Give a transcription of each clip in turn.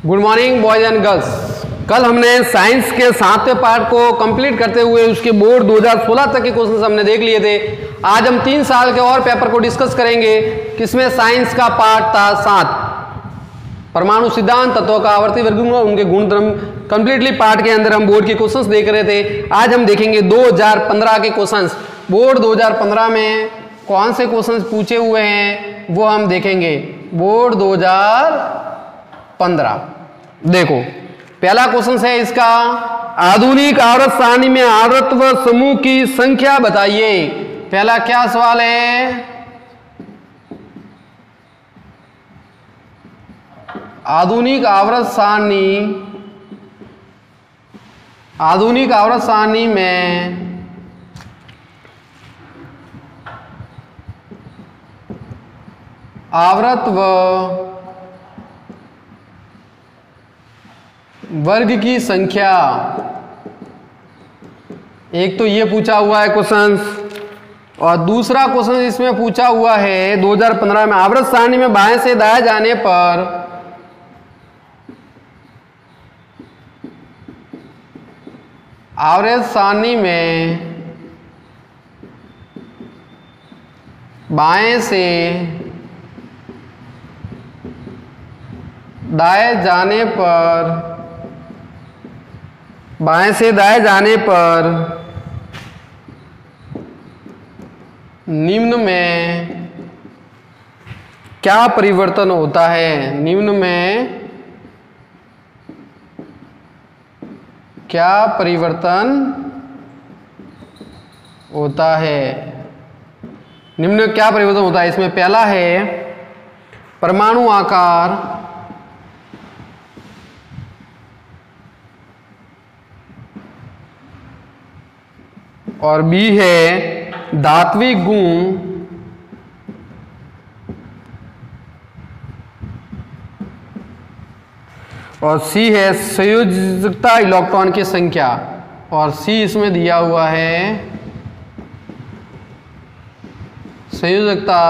Good morning boys and girls. कल हमने science के 7वें पार्ट को कंप्लीट करते हुए उसके बोर्ड 2016 तक के क्वेश्चंस हमने देख लिए थे। आज हम 3 साल के और पेपर को डिस्कस करेंगे, किसमें साइंस का पार्ट था 7, परमाणु सिद्धांत, तत्वों का आवर्ती वर्गीकरण, उनके गुणधर्म। कंप्लीटली पार्ट के अंदर हम बोर्ड के क्वेश्चंस देख रहे थे। आज हम देखेंगे 2015 के क्वेश्चंस। बोर्ड 2015 में कौन से क्वेश्चंस पूछे हुए हैं वो हम देखेंगे। बोर्ड 2015 देखो, पहला क्वेश्चन है इसका, आधुनिक आवर्त सारणी में आवर्तव समूह की संख्या बताइए। पहला क्या सवाल है, आधुनिक आवर्त सारणी में आवर्तव वर्ग की संख्या। एक तो ये पूछा हुआ है क्वेश्चन, और दूसरा क्वेश्चन इसमें पूछा हुआ है 2015 में, आवर्त सारणी में बाएं से दाएं जाने पर आवर्त सारणी में बाएं से दाएं जाने पर निम्न में क्या परिवर्तन होता है। निम्न में क्या परिवर्तन होता है। निम्न में क्या परिवर्तन होता है। इसमें पहला है परमाणु आकार, और बी है धात्विक गुण, और सी है संयोजकता इलेक्ट्रॉन की संख्या, और सी इसमें दिया हुआ है संयोजकता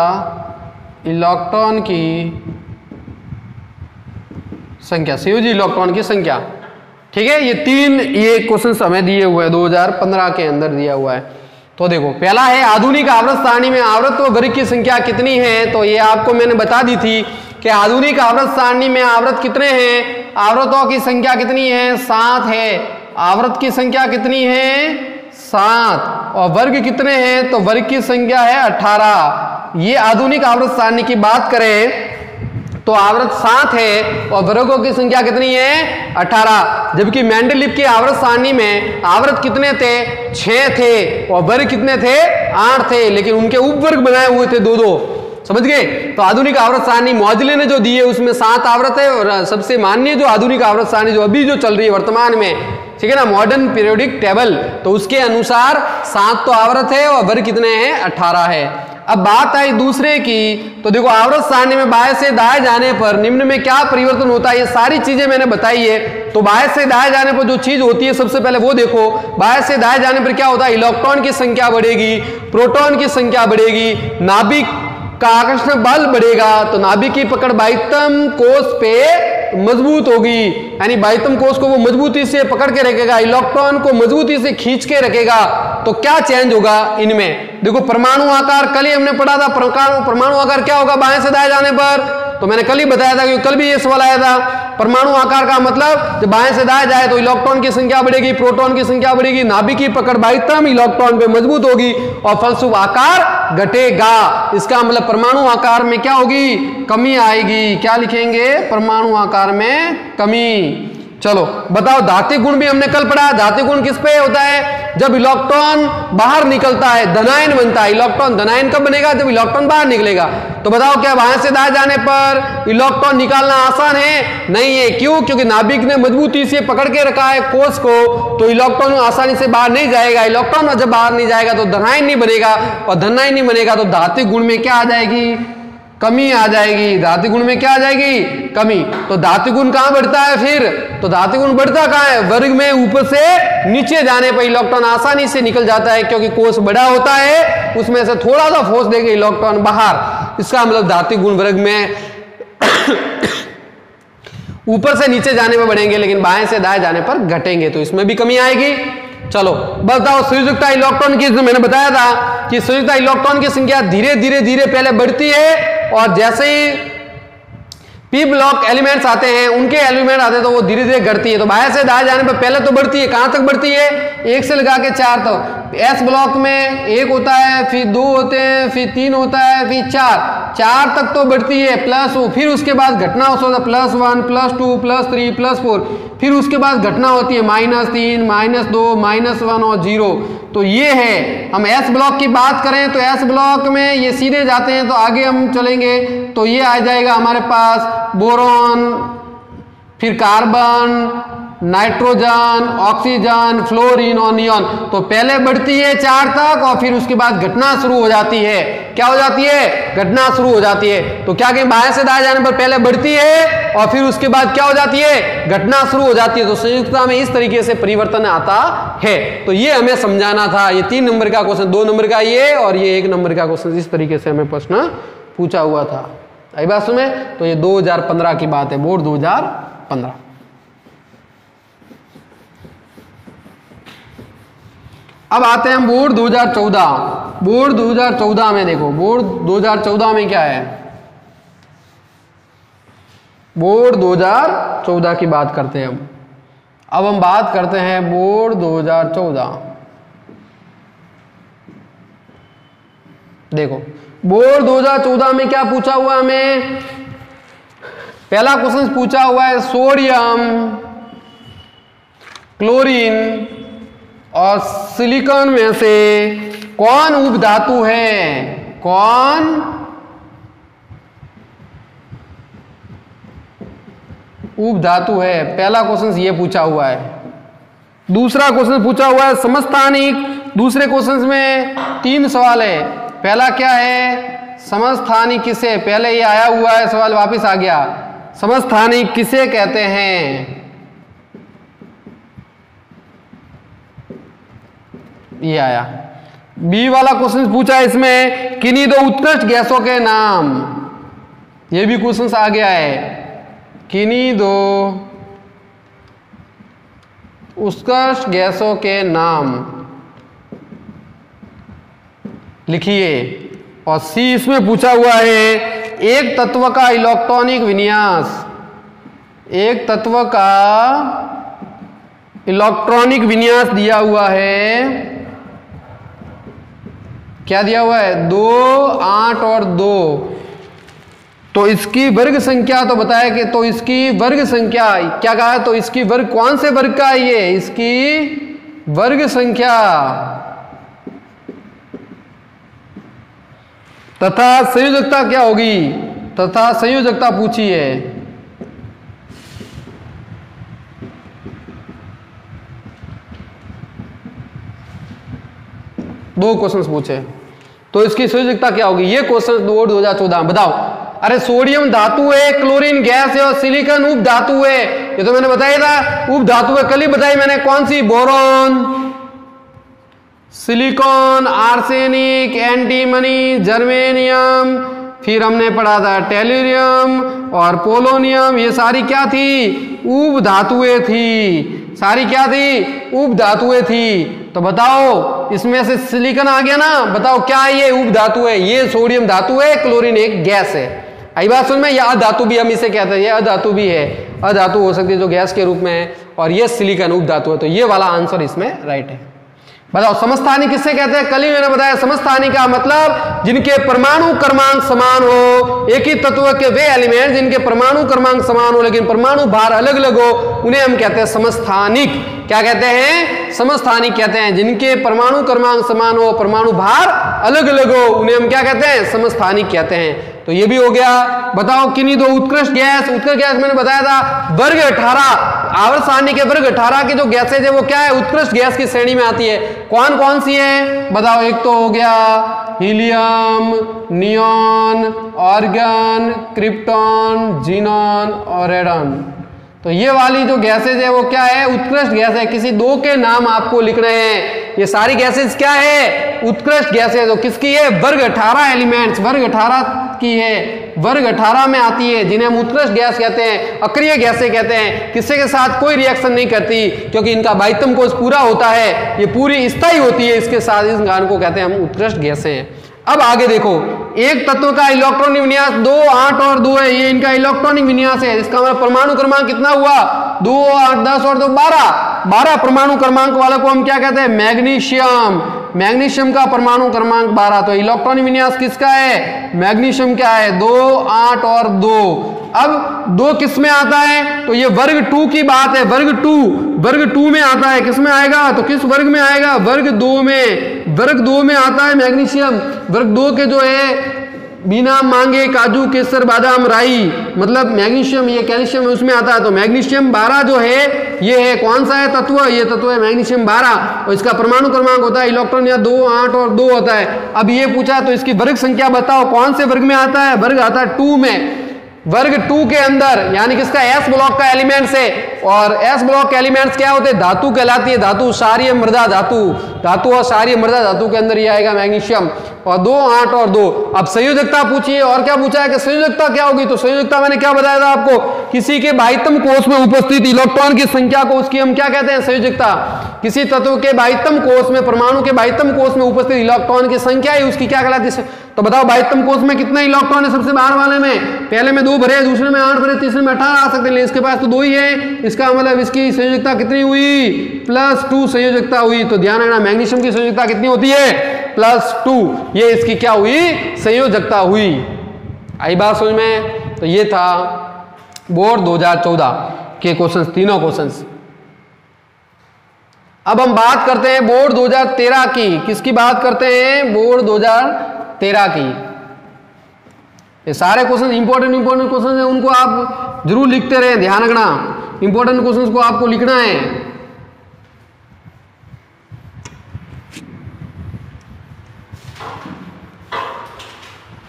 इलेक्ट्रॉन की संख्या, संयोजी इलेक्ट्रॉन की संख्या। ठीक है, ये क्वेश्चन हमें दिए हुए हैं 2015 के अंदर दिया हुआ है। तो देखो, पहला है आधुनिक आवर्त सारणी में आवर्तव वर्ग की संख्या कितनी है। तो ये आपको मैंने बता दी थी कि आधुनिक आवर्त सारणी में आवर्त कितने हैं, आवर्तों की संख्या कितनी है, 7 है। आवर्त की संख्या कितनी है, 7, और वर्ग कितने हैं, तो वर्ग की संख्या है 18। ये आधुनिक आवर्त सारणी की बात करें तो आवर्त 7 है और वर्गों की संख्या कितनी है, 18। जबकि मेंडलीव की आवर्त सारणी में आवर्त कितने थे, 6 थे, और वर्ग कितने थे, 8 थे, लेकिन उनके उपवर्ग बनाए हुए थे 2-2। समझ गए। तो आधुनिक आवर्त सारणी मौजले ने जो दी है उसमें 7 आवर्त है, और सबसे मान्य जो आधुनिक आवर्त सारणी जो अभी जो चल रही है वर्तमान में, ठीक है ना, मॉडर्न पीरियोडिक टेबल, तो उसके अनुसार 7 तो आवर्त है और वर्ग कितने हैं, 18 है। अब बात आई दूसरे की, तो देखो आवर्त सारणी में बाएं से दाएं जाने पर निम्न में क्या परिवर्तन होता है। ये सारी चीजें मैंने बताई है। तो बाएं से दाएं जाने पर जो चीज होती है सबसे पहले वो देखो, बाएं से दाएं जाने पर क्या होता है, इलेक्ट्रॉन की संख्या बढ़ेगी, प्रोटॉन की संख्या बढ़ेगी, नाभिक का आकर्षण बल बढ़ेगा, तो नाभिक की पकड़ बाह्यतम कोष पे मजबूत होगी, यानी बाह्यतम कोष को वो मजबूती से पकड़ के रखेगा, इलेक्ट्रॉन को मजबूती से खींच के रखेगा। तो क्या चेंज होगा इनमें, देखो परमाणु आकार, कल ही हमने पढ़ा था परमाणु आकार क्या होगा बाएं से दाएं जाने पर। तो मैंने कल ही बताया था, क्योंकि कल भी ये सवाल आया था। परमाणु आकार का मतलब जब बाएं से दाएं जाए तो इलेक्ट्रॉन की संख्या बढ़ेगी, प्रोटॉन की संख्या बढ़ेगी, नाभिक की पकड़ बाह्यतम इलेक्ट्रॉन पे मजबूत होगी, और फलस्वरूप आकार घटेगा। इसका मतलब परमाणु आकार में क्या होगी, कमी आएगी। क्या लिखेंगे, परमाणु आकार में कमी। चलो बताओ, धात्विक गुण भी हमने कल पढ़ा। धात्विक गुण किस पे होता है, जब इलेक्ट्रॉन बाहर निकलता है धनायन बनता है। इलेक्ट्रॉन धनायन कब बनेगा, जब इलेक्ट्रॉन बाहर निकलेगा। तो बताओ क्या बाएं से दाएं जाने पर इलेक्ट्रॉन निकालना आसान है, नहीं है। क्यों, क्योंकि नाभिक ने मजबूती से पकड़ के रखा है कोष को, तो इलेक्ट्रॉन आसानी से बाहर नहीं जाएगा। इलेक्ट्रॉन जब बाहर नहीं जाएगा तो धनायन नहीं बनेगा, और धनायन नहीं बनेगा तो धात्विक गुण में क्या आ जाएगी, कमी आ जाएगी। धातु गुण में क्या आ जाएगी, कमी। तो धातु गुण कहां बढ़ता है फिर, तो धातु गुण बढ़ता कहां है, वर्ग में ऊपर से नीचे जाने पर इलेक्ट्रॉन आसानी से निकल जाता है, क्योंकि कोष बड़ा होता है, उसमें से थोड़ा सा फोर्स देंगे इलेक्ट्रॉन बाहर। इसका मतलब धातु गुण वर्ग में ऊपर से नीचे जाने पर बढ़ेंगे लेकिन बाएं से दाएं जाने पर घटेंगे, तो इसमें भी कमी आएगी। चलो बताओ संयुक्ता इलेक्ट्रॉन की, जो मैंने बताया था कि संयुक्ता इलेक्ट्रॉन की संख्या धीरे धीरे धीरे पहले बढ़ती है और जैसे ही पी ब्लॉक एलिमेंट्स आते हैं, उनके एलिमेंट आते हैं तो वो धीरे धीरे घटती है। तो बाएं से दाएं जाने पर पहले तो बढ़ती है, कहां तक बढ़ती है, 1 से लगा के 4 तक। एस ब्लॉक में 1 होता है, फिर 2 होते हैं, फिर 3 होता है, फिर 4 तक तो बढ़ती है प्लस, फिर उसके बाद घटना होता है +1 +2 +3 +4, फिर उसके बाद घटना होती है -3 -2 -1 और 0। तो ये है, हम एस ब्लॉक की बात करें तो एस ब्लॉक में ये सीधे जाते हैं, तो आगे हम चलेंगे तो ये आ जाएगा हमारे पास बोरॉन, फिर कार्बन, नाइट्रोजन, ऑक्सीजन, फ्लोरीन और नियॉन। तो पहले बढ़ती है 4 तक और फिर उसके बाद घटना शुरू हो जाती है। क्या हो जाती है, घटना शुरू हो जाती है। तो क्या कहें, बाएं से दाएं जाने पर पहले बढ़ती है और फिर उसके बाद क्या हो जाती है, घटना शुरू हो जाती है। तो संयुक्तता में इस तरीके से परिवर्तन आता है। तो ये हमें समझाना था। ये 3 नंबर का क्वेश्चन, 2 नंबर का ये और ये 1 नंबर का क्वेश्चन, इस तरीके से हमें प्रश्न पूछा हुआ था। आई बात सुने। तो ये 2015 की बात है, बोर्ड 2015। अब आते हैं हम बोर्ड 2014। बोर्ड 2014 में देखो, बोर्ड 2014 में क्या है, बोर्ड 2014 की बात करते हैं हम। अब हम बात करते हैं बोर्ड 2014। देखो बोर्ड 2014 में क्या पूछा हुआ हमें, पहला क्वेश्चन पूछा हुआ है सोडियम, क्लोरीन और सिलिकॉन में से कौन उपधातु है, कौन उपधातु है। पहला क्वेश्चन ये पूछा हुआ है। दूसरा क्वेश्चन पूछा हुआ है समस्थानिक। दूसरे क्वेश्चन में 3 सवाल है। पहला क्या है, समस्थानिक किसे, पहले ये आया हुआ है सवाल, वापस आ गया। समस्थानिक किसे कहते हैं, ये आया। बी वाला क्वेश्चन पूछा है इसमें, किन्हीं 2 उत्कृष्ट गैसों के नाम, ये भी क्वेश्चन आ गया है। किन्हीं 2 उत्कृष्ट गैसों के नाम लिखिए। और सी इसमें पूछा हुआ है, एक तत्व का इलेक्ट्रॉनिक विन्यास, एक तत्व का इलेक्ट्रॉनिक विन्यास दिया हुआ है। क्या दिया हुआ है, 2, 8 और 2। तो इसकी वर्ग संख्या तो बताया कि, तो इसकी वर्ग संख्या क्या कहा है, तो इसकी वर्ग कौन से वर्ग का है ये, इसकी वर्ग संख्या तथा संयोजकता क्या होगी, तथा संयोजकता पूछी है। दो क्वेश्चन पूछे, तो इसकी संयोजकता क्या होगी, ये क्वेश्चन 2014 बताओ। अरे सोडियम धातु है, क्लोरीन गैस है और सिलिकॉन उप धातु है। ये तो मैंने बताया था, उप धातु है, कल ही बताई मैंने, कौन सी, boron, silicon, arsenic, antimony, germanium, फिर हमने पढ़ा था टेल्यूरियम और पोलोनियम। ये सारी क्या थी, उप धातुएं थी, सारी क्या थी, उप धातुएं थी। तो बताओ इसमें से सिलिकॉन आ गया ना, बताओ क्या है, ये उप धातु है, ये सोडियम धातु है, क्लोरीन एक गैस है। आई बात सुन में, यह अधातु भी हम इसे कहते हैं, ये अधातु भी है, अधातु हो सकती है जो गैस के रूप में है, और ये सिलिकॉन उप धातु है। तो ये वाला आंसर इसमें राइट है। बताओ समस्थानिक किससे कहते हैं, कल ही मैंने बताया, समस्थानिक का मतलब जिनके परमाणु क्रमांक समान हो, एक ही तत्व के वे एलिमेंट जिनके परमाणु क्रमांक समान हो लेकिन परमाणु भार अलग अलग हो, उन्हें हम कहते हैं समस्थानिक। क्या कहते हैं, समस्थानिक कहते हैं। जिनके परमाणु क्रमांक समान हो, परमाणु भार अलग अलग हो, उन्हें हम क्या कहते हैं, समस्थानिक कहते हैं। तो ये भी हो गया। बताओ किन्हीं 2 उत्कृष्ट गैस, उत्कृष्ट गैस मैंने बताया था वर्ग 18, आवर्त सारणी के वर्ग 18 की जो गैसेज है वो क्या है, उत्कृष्ट गैस की श्रेणी में आती है। कौन कौन सी है बताओ, एक तो हो गया helium, neon, argon, krypton, xenon और रेडन। तो ये वाली जो गैसेज है वो क्या है, उत्कृष्ट गैस है। किसी 2 के नाम आपको लिखने हैं, ये सारी गैसेस क्या है, उत्कृष्ट गैसेस। तो किसकी है, वर्ग 18 एलिमेंट्स, वर्ग 18 की है, वर्ग 18 में आती है, जिन्हें हम उत्कृष्ट गैस कहते हैं, अक्रिय गैसें कहते हैं, किसी के साथ कोई रिएक्शन नहीं करती क्योंकि इनका बाह्यतम कोश पूरा होता है, ये पूरी स्थायी होती है, इसके साथ इस कारण को कहते हैं हम उत्कृष्ट गैसें। अब आगे देखो, एक तत्व का इलेक्ट्रॉनिक विन्यास 2, 8 और 2 है, ये इनका इलेक्ट्रॉनिक विन्यास है। इसका मतलब परमाणु क्रमांक कितना हुआ, 2, 8, 10 और 2 12 परमाणु क्रमांक वाले को हम क्या कहते हैं, मैग्नीशियम। मैग्नीशियम का परमाणु क्रमांक 12। तो इलेक्ट्रॉनिक विन्यास किसका है, मैग्नीशियम क्या है, 2, 8 और 2। अब 2 किस में आता है, तो ये वर्ग 2 की बात है, वर्ग 2 में आता है, किस में आएगा, तो किस वर्ग में आएगा, वर्ग 2 में, वर्ग 2 में आता है मैग्नीशियम। वर्ग 2 के जो है बिना मांगे काजू केसर बादाम राई, मतलब मैग्नीशियम, ये कैल्शियम उसमें आता है। तो मैग्नीशियम 12 जो है ये है, कौन सा है तत्व, ये तत्व है मैग्नीशियम 12 और इसका परमाणु क्रमांक होता है इलेक्ट्रॉन या 2, 8 और 2 होता है। अब ये पूछा तो इसकी वर्ग संख्या बताओ, कौन से वर्ग में आता है, वर्ग आता है 2 में। वर्ग 2 के अंदर यानी किसका, एस ब्लॉक का एलिमेंट्स है, और एस ब्लॉक के एलिमेंट्स क्या होते हैं, धातु कहलाती है, धातु, क्षारीय मृदा धातु, धातु और क्षारीय मृदा धातु के अंदर ये आएगा मैग्नीशियम। और 2, 8 और 2। अब संयोजकता पूछिए, और क्या पूछा है कि संयोजकता क्या होगी, तो संयोजकता मैंने क्या बताया था आपको, किसी के बाह्यतम कोश में उपस्थित इलेक्ट्रॉन की संख्या को उसकी हम क्या कहते हैं, संयोजकता। किसी तत्व के बाह्यतम कोश में, परमाणु के बाह्यतम कोश में उपस्थित इलेक्ट्रॉन की संख्या ही उसकी क्या कहलाती है। तो बताओ बाह्यतम कोश में कितने इलेक्ट्रॉन है, सबसे बाहर वाले में, पहले में 2 भरे, दूसरे में 8 भरे, तीसरे में 18 आ सकते हैं, इसके पास तो 2 ही है। इसका मतलब इसकी संयोजकता कितनी हुई, +2 संयोजकता हुई। तो ध्यान रखना, मैग्नीशियम की संयोजकता कितनी होती है, +2, ये इसकी क्या हुई, संयोजकता हुई। आई बात समझ में। तो ये था बोर्ड 2014 के क्वेश्चंस, तीनों क्वेश्चंस। अब हम बात करते हैं बोर्ड 2013 की, किसकी बात करते हैं, बोर्ड 2013 की। ये सारे क्वेश्चन इंपॉर्टेंट क्वेश्चन हैं, उनको आप जरूर लिखते रहे, ध्यान रखना, इंपॉर्टेंट क्वेश्चंस को आपको लिखना है।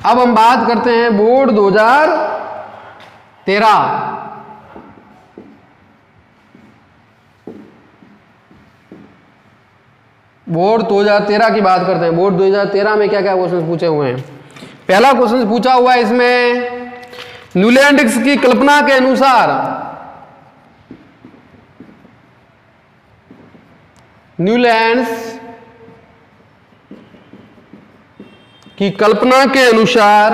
अब हम बात करते हैं बोर्ड 2013। बोर्ड 2013 की बात करते हैं। बोर्ड 2013 में क्या क्या क्वेश्चन पूछे हुए हैं। पहला क्वेश्चन पूछा हुआ है इसमें, न्यूलैंड्स की कल्पना के अनुसार, न्यूलैंड्स की कल्पना के अनुसार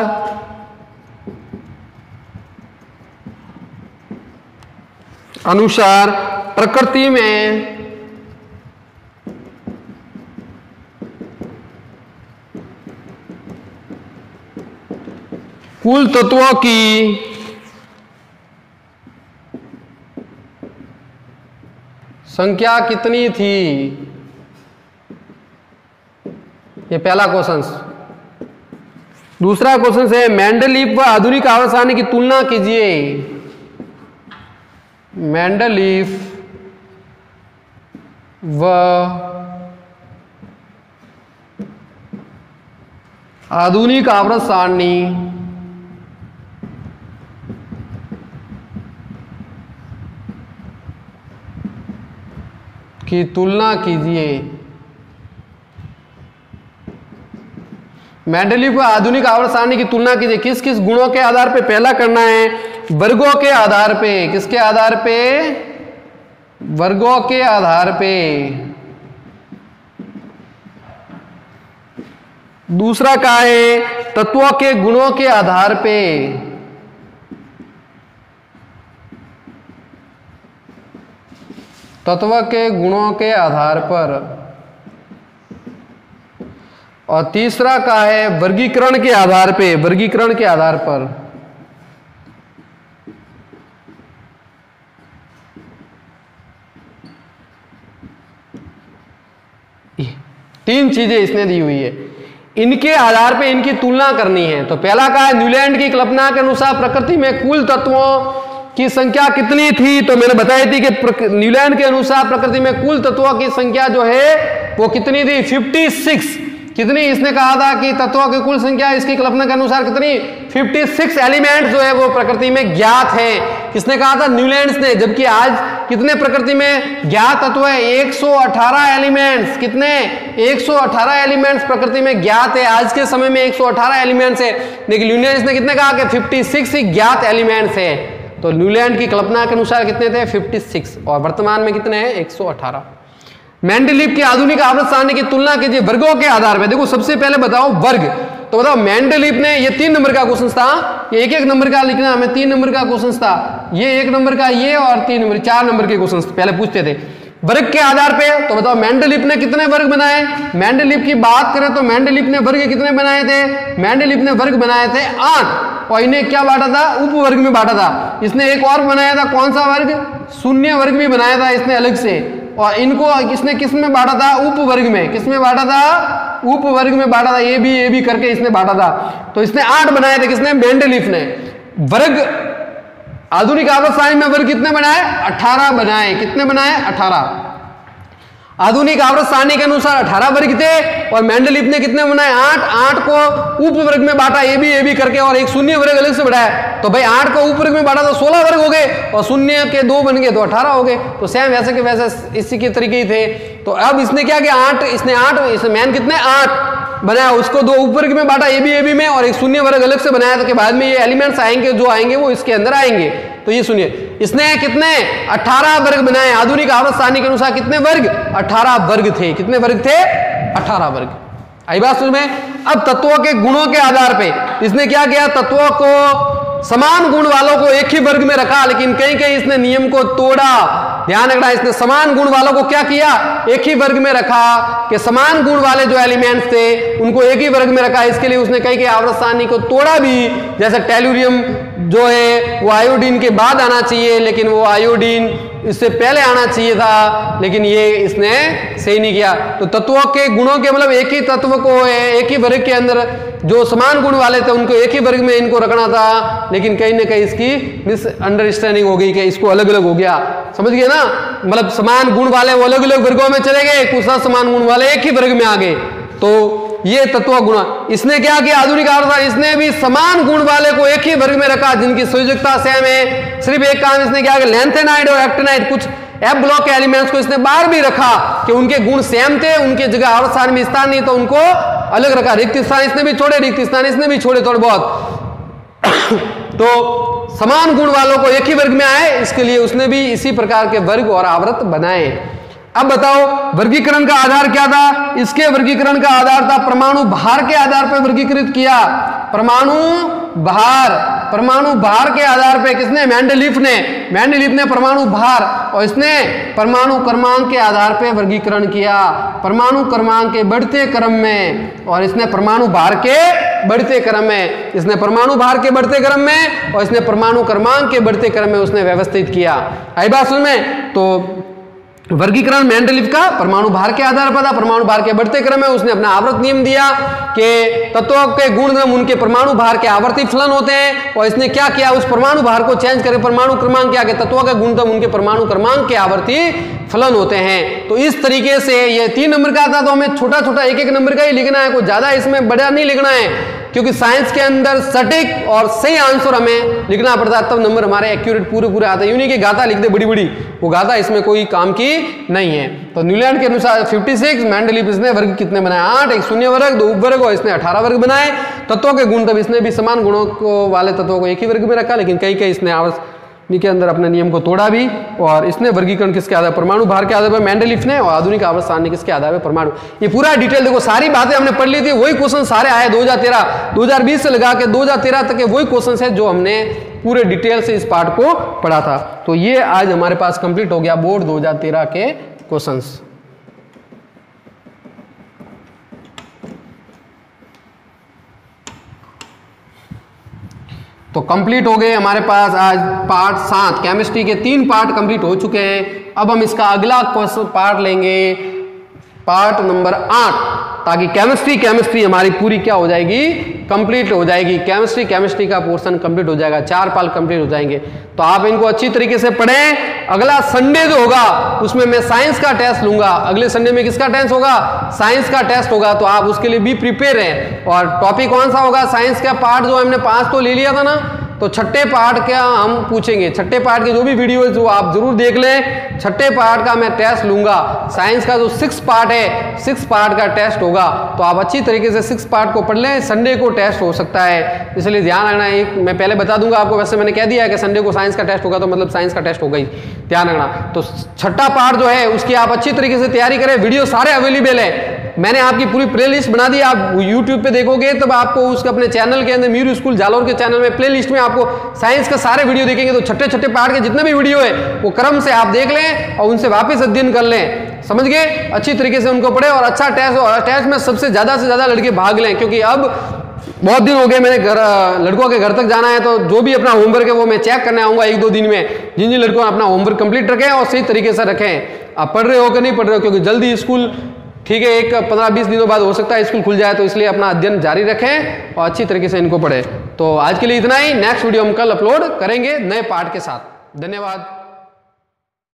प्रकृति में कुल तत्वों की संख्या कितनी थी। ये पहला क्वेश्चन। दूसरा क्वेश्चन है, मेंडलीफ व आधुनिक आवर्त सारणी की तुलना कीजिए। मेंडलीफ व आधुनिक आवर्त सारणी की तुलना कीजिए। मेंडलीफ व आधुनिक आवर्त सारणी की तुलना कीजिए। किस किस गुणों के आधार पे, पहला करना है वर्गों के आधार पे। किसके आधार पे, वर्गों के आधार पे। दूसरा का है तत्वों के गुणों के आधार पे। तत्व के गुणों के आधार पर। और तीसरा का है वर्गीकरण के आधार पे, वर्गीकरण के आधार पर। तीन चीजें इसने दी हुई है, इनके आधार पे इनकी तुलना करनी है। तो पहला का है न्यूलैंड की कल्पना के अनुसार प्रकृति में कुल तत्वों की संख्या कितनी थी। तो मैंने बताई थी कि न्यूलैंड के अनुसार प्रकृति में कुल तत्वों की संख्या जो है वो कितनी थी, 56। कितनी, इसने कहा था कि तत्वों की कुल संख्या इसकी कल्पना के अनुसार कितनी, 56 एलिमेंट जो है वो प्रकृति में ज्ञात है। किसने कहा था, न्यूलैंड्स ने। जबकि आज कितने प्रकृति में ज्ञात तत्व है? 118 एलिमेंट्स। कितने? 118 एलिमेंट्स प्रकृति में ज्ञात है। आज के समय में 118 एलिमेंट्स है, लेकिन ल्यूलैंड ने कितने कहा कि 56 ही ज्ञात एलिमेंट्स है। तो ल्यूलैंड की कल्पना के अनुसार कितने थे? 56, और वर्तमान में कितने हैं? 118। मेंडलीफ की आधुनिक आवर्त सारणी की तुलना कीजिए वर्गों के आधार पर। देखो सबसे पहले बताओ वर्ग, तो बताओ मेंडलीफ ने, ये 3 नंबर का क्वेश्चन था, ये 1-1 नंबर का लिखना, हमें 3 नंबर का क्वेश्चन था, ये 1 नंबर का ये और 3 नंबर, 4 नंबर के क्वेश्चन पहले पूछते थे वर्ग के आधार पे। तो बताओ मेंडलीफ ने कितने वर्ग बनाए? मेंडलीफ की बात करें तो मेंडलीफ ने वर्ग कितने बनाए थे? मेंडलीफ ने वर्ग बनाए थे 8, और इन्हें क्या बांटा था? उपवर्ग में बांटा था। इसने एक और बनाया था, कौन सा वर्ग? शून्य वर्ग भी बनाया था इसने अलग से, और इनको इसने किस में बांटा था? उपवर्ग में। किस में बांटा था? उपवर्ग में बांटा था, ए बी करके इसने बांटा था। तो इसने 8 बनाए थे, किसने? मेंडलीफ ने। वर्ग आधुनिक आवर्त सारणी में वर्ग कितने बनाए? 18 बनाए। कितने बनाए? 18। आधुनिक आवर्त सारणी के अनुसार 18 वर्ग थे, और मेंडलीफ ने कितने बनाए? 8 को उपवर्ग में बांटा, ए बी करके, और एक शून्य वर्ग अलग से बढ़ाया। तो भाई 8 को उपवर्ग में बांटा तो 16 वर्ग हो गए, और शून्य के 2 बन गए तो 18 हो गए। तो सेम वैसे के वैसे इसी के तरीके ही थे। तो अब इसने क्या किया? 8 इसने मैन कितने? 8 बनाया, उसको 2 उपवर्ग में बांटा, ए बी में, और एक शून्य वर्ग अलग से बनाया, तो कि बाद में ये एलिमेंट्स आएंगे, जो आएंगे वो इसके अंदर आएंगे। तो ये सुनिए, इसने कितने? 18 वर्ग बनाए। आधुनिक आवर्त सारणी के अनुसार कितने वर्ग? 18 वर्ग थे। कितने वर्ग थे? 18 वर्ग। आई बात समझ में? अब तत्वों के गुणों के आधार पे इसने क्या किया? तत्वों को समान गुण वालों को एक ही वर्ग में रखा, लेकिन कहीं कहीं इसने नियम को तोड़ा। ध्यान रखना, इसने समान गुण वालों को क्या किया? एक ही वर्ग में रखा, कि समान गुण वाले जो एलिमेंट्स थे उनको एक ही वर्ग में रखा। इसके लिए उसने कहीं कहीं आवर्त सारणी को तोड़ा भी। जैसे टेलुरियम जो है वो आयोडीन के बाद आना चाहिए, लेकिन वो आयोडीन इससे पहले आना चाहिए था, लेकिन ये इसने सही नहीं किया। तो तत्वों के गुणों के मतलब एक ही तत्व को एक ही वर्ग के अंदर जो समान गुण वाले थे उनको एक ही वर्ग में इनको रखना था, लेकिन कहीं ना कहीं इसकी मिसअंडरस्टैंडिंग हो गई कि इसको अलग अलग हो गया। समझ गए ना? मतलब समान गुण वाले वो अलग अलग वर्गों में चले गए, कुछ समान गुण वाले एक ही वर्ग में आ गए। तो ये तत्व गुण इसने क्या किया? आधुनिक आवर्त इसने भी समान गुण वाले को एक ही वर्ग में रखा, जिनकी संयोजकता सेम है। सिर्फ एक काम इसने क्या किया? लैंथेनाइड और एक्टिनाइड, कुछ एफ ब्लॉक के एलिमेंट्स को इसने बाहर भी रखा कि उनके गुण सेम थे, उनके जगह आवर्त सारणी में स्थान नहीं तो उनको अलग रखा। रिक्त स्थान इसने भी छोड़े, रिक्त स्थान इसने भी छोड़े थोड़े बहुत। तो समान गुण वालों को एक ही वर्ग में आए, इसके लिए उसने भी इसी प्रकार के वर्ग और आवर्त बनाए। अब बताओ वर्गीकरण का आधार क्या था? इसके वर्गीकरण का आधार था परमाणु भार के आधार पर वर्गीकृत किया। परमाणु भार के आधार पे किसने? मेंडलीफ ने परमाणु भार, और इसने परमाणु क्रमांक के आधार पे वर्गीकरण किया। परमाणु क्रमांक के बढ़ते क्रम में, और इसने परमाणु भार के बढ़ते क्रम में, इसने परमाणु भार के बढ़ते क्रम में, और इसने परमाणु क्रमांक के बढ़ते क्रम में उसने व्यवस्थित किया। आई बात समझ में? तो वर्गीकरण मेंडलीफ का परमाणु भार के आधार पर था। परमाणु भार के बढ़ते क्रम में उसने अपना आवर्त नियम दिया कि तत्वों के गुणधर्म उनके परमाणु भार के आवर्ती फलन होते हैं, और इसने क्या किया? उस परमाणु भार को चेंज करके परमाणु क्रमांक क्या? तत्वों के गुणधर्म उनके परमाणु क्रमांक के आवर्ती फलन होते हैं। तो इस तरीके से ये 3 नंबर का था, तो हमें छोटा छोटा 1-1 नंबर का ही लिखना है, कोई ज्यादा इसमें बड़ा नहीं लिखना है, क्योंकि साइंस के अंदर सटीक और सही आंसर हमें लिखना पड़ता है, तब नंबर हमारे एक्यूरेट पूरे आते हैं। यूं नहीं कि गाथा लिख दे बड़ी, वो गाथा इसमें कोई काम की नहीं है। तो न्यूलैंड के अनुसार 56, मेंडलीफ इसने वर्ग कितने बनाए? 8, एक शून्य वर्ग, 2 उपवर्ग, और इसने 18 वर्ग बनाए। तत्वों के गुण, तब इसने भी समान गुणों को वाले तत्वों को एक ही वर्ग में रखा, लेकिन कई इसने आवर्त के अंदर अपने नियम को तोड़ा भी। और इसने वर्गीकरण किसके आधार? परमाणु भार के आधार पर मेंडलीफ ने, और आधुनिक आवर्त सारणी किसके आधार पर? परमाणु। ये पूरा डिटेल देखो, सारी बातें हमने पढ़ ली थी, वही क्वेश्चन सारे आए 2013, 2020 से लगा के 2013 तक के वही क्वेश्चन है जो हमने पूरे डिटेल से इस पार्ट को पढ़ा था। तो ये आज हमारे पास कंप्लीट हो गया बोर्ड 2013 के क्वेश्चंस। तो कंप्लीट हो गए हमारे पास आज पार्ट 7। केमिस्ट्री के 3 पार्ट कंप्लीट हो चुके हैं। अब हम इसका अगला क्वेश्चन पार्ट लेंगे, पार्ट नंबर 8, ताकि केमिस्ट्री हमारी पूरी क्या हो जाएगी? कंप्लीट हो जाएगी। केमिस्ट्री का पोर्शन कंप्लीट हो जाएगा, 4 पार्ट कंप्लीट हो जाएंगे। तो आप इनको अच्छी तरीके से पढ़ें। अगला संडे जो होगा उसमें मैं साइंस का टेस्ट लूंगा। अगले संडे में किसका टेस्ट होगा? साइंस का टेस्ट होगा। तो आप उसके लिए भी प्रिपेयर हैं। और टॉपिक कौन सा होगा? साइंस का पार्ट जो हमने 5 तो ले लिया था ना, तो छठे पार्ट का हम पूछेंगे। छठे पार्ट के जो भी वीडियो है जो आप जरूर देख लें। छठे पार्ट का मैं टेस्ट लूंगा। साइंस का जो 6 पार्ट है, 6 पार्ट का टेस्ट होगा, तो आप अच्छी तरीके से 6 पार्ट को पढ़ लें। संडे को टेस्ट हो सकता है, इसलिए ध्यान रखना। एक मैं पहले बता दूंगा आपको, वैसे मैंने कह दिया है कि संडे को साइंस का टेस्ट होगा, तो मतलब साइंस का टेस्ट होगा ही, ध्यान रखना। तो छठा पार्ट जो है उसकी आप अच्छी तरीके से तैयारी करें। वीडियो सारे अवेलेबल है, मैंने आपकी पूरी प्लेलिस्ट बना दी। आप YouTube पे देखोगे तब आपको उसके अपने चैनल के अंदर, मीरू स्कूल जालौर के चैनल में प्लेलिस्ट में आपको साइंस का सारे वीडियो देखेंगे। तो छठे छठे पार्ट के जितने भी वीडियो है वो क्रम से आप देख लें और उनसे वापस अध्ययन कर लें, समझ गए? अच्छी तरीके से उनको पढ़े और अच्छा टेस्ट हो। टेस्ट में सबसे ज्यादा से ज्यादा लड़के भाग लें, क्योंकि अब बहुत दिन हो गए, मैंने लड़कों के घर तक जाना है, तो जो भी अपना होमवर्क है वो मैं चेक करने आऊंगा 1-2 दिन में। जिन जिन लड़कों ने अपना होमवर्क कंप्लीट रखें और सही तरीके से रखें। आप पढ़ रहे हो कि नहीं पढ़ रहे हो, क्योंकि जल्दी स्कूल, ठीक है, एक 15-20 दिनों बाद हो सकता है स्कूल खुल जाए, तो इसलिए अपना अध्ययन जारी रखें और अच्छी तरीके से इनको पढ़ें। तो आज के लिए इतना ही। नेक्स्ट वीडियो हम कल अपलोड करेंगे नए पार्ट के साथ। धन्यवाद।